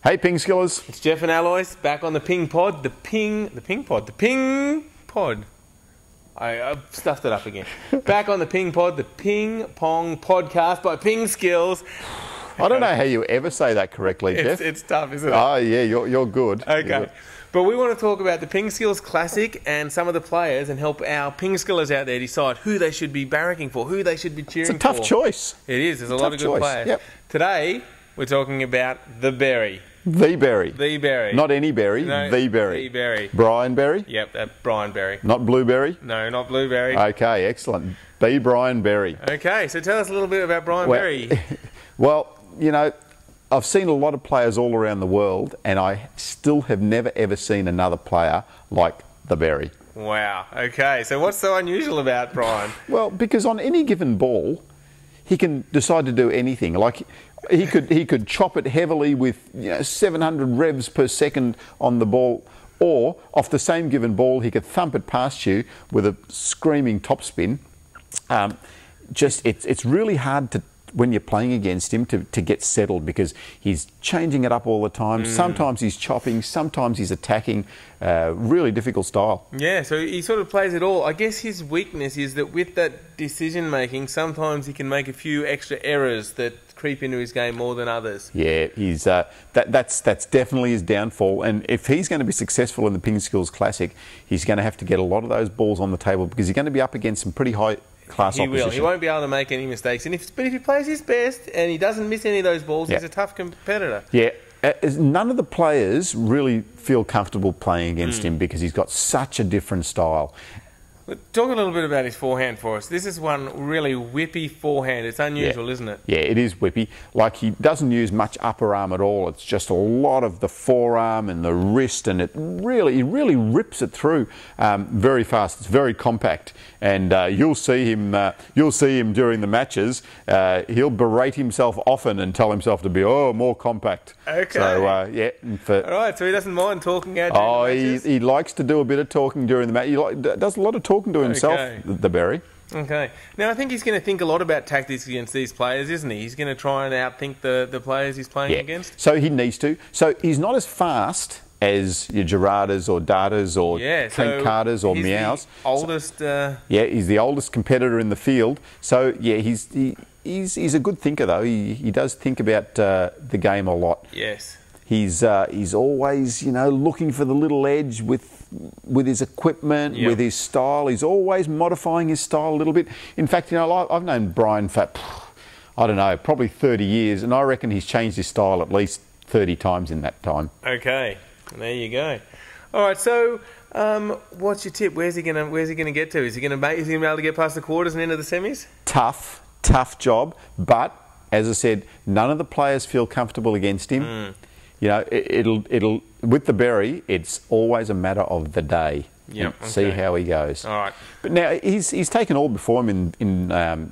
Hey, PingSkillers. It's Jeff and Alois back on the PingPod. The PingPod. I've stuffed it up again. Back on the PingPod, the Ping Pong podcast by PingSkills. I don't know how you ever say that correctly, Jeff. It's tough, isn't it? Oh, yeah, you're good. Okay. But we want to talk about the PingSkills Classic and some of the players and help our PingSkillers out there decide who they should be barracking for, who they should be cheering for. It's a tough choice. It is. There's a lot of good players. Yep. Today, we're talking about the Berry. The Berry. The Berry. Not any berry, No, the Berry. The Berry. Brian Berry? Yep, Brian Berry. Not Blueberry? No, not Blueberry. Okay, excellent. B. Brian Berry. Okay, so tell us a little bit about Brian Berry. Well, you know, I've seen a lot of players all around the world, and I still have never ever seen another player like the Berry. Wow. Okay, so what's so unusual about Brian? Well, because on any given ball, he can decide to do anything. Like he could chop it heavily with 700 revs per second on the ball, or off the same given ball, he could thump it past you with a screaming topspin. It's really hard to, when you're playing against him, to get settled, because he's changing it up all the time. Sometimes he's chopping, sometimes he's attacking. Really difficult style. Yeah, so he sort of plays it all. I guess his weakness is that with that decision making, sometimes he can make a few extra errors that creep into his game more than others. Yeah, he's that's definitely his downfall. And if he's going to be successful in the PingSkills Classic, he's going to have to get a lot of those balls on the table, because he's going to be up against some pretty high class opposition. He won't be able to make any mistakes. But if he plays his best and he doesn't miss any of those balls, he's a tough competitor. Yeah. None of the players really feel comfortable playing against him, because he's got such a different style. Talk a little bit about his forehand for us. This is one really whippy forehand. It's unusual, isn't it? Yeah, it is whippy. Like, he doesn't use much upper arm at all. It's just a lot of the forearm and the wrist, and he really rips it through very fast. It's very compact, and you'll see him during the matches. He'll berate himself often and tell himself to be more compact. Okay. So yeah. All right. So he doesn't mind talking out during the matches? He likes to do a bit of talking during the match. He does a lot of talking to himself, the Berry. Okay. Now, I think he's going to think a lot about tactics against these players, isn't he? He's going to try and outthink the players he's playing against. So he needs to. So he's not as fast as your Gerardas or Datas or Trent Carters or Meows. The oldest. He's the oldest competitor in the field. So yeah, he's a good thinker, though. He does think about the game a lot. Yes. He's always looking for the little edge with his equipment, with his style. He's always modifying his style a little bit. In fact, I've known Brian for, I don't know, probably 30 years, and I reckon he's changed his style at least 30 times in that time. Okay, there you go. All right, so what's your tip? Where's he gonna get to? Is he gonna be able to get past the quarters and into the semis? Tough job, but as I said, none of the players feel comfortable against him. It'll with the Berry, it's always a matter of the day. See how he goes. All right. But now he's taken all before him in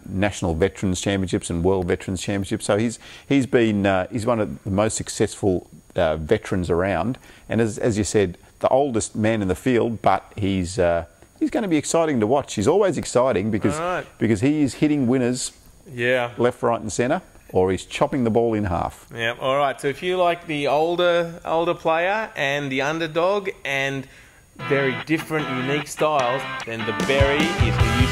national veterans championships and world veterans championships. So he's one of the most successful veterans around. And as you said, the oldest man in the field. But he's going to be exciting to watch. He's always exciting because he is hitting winners. Left, right, and centre. Or he's chopping the ball in half. Yeah. All right. So if you like the older player and the underdog and very different, unique styles, then the Berry is for you.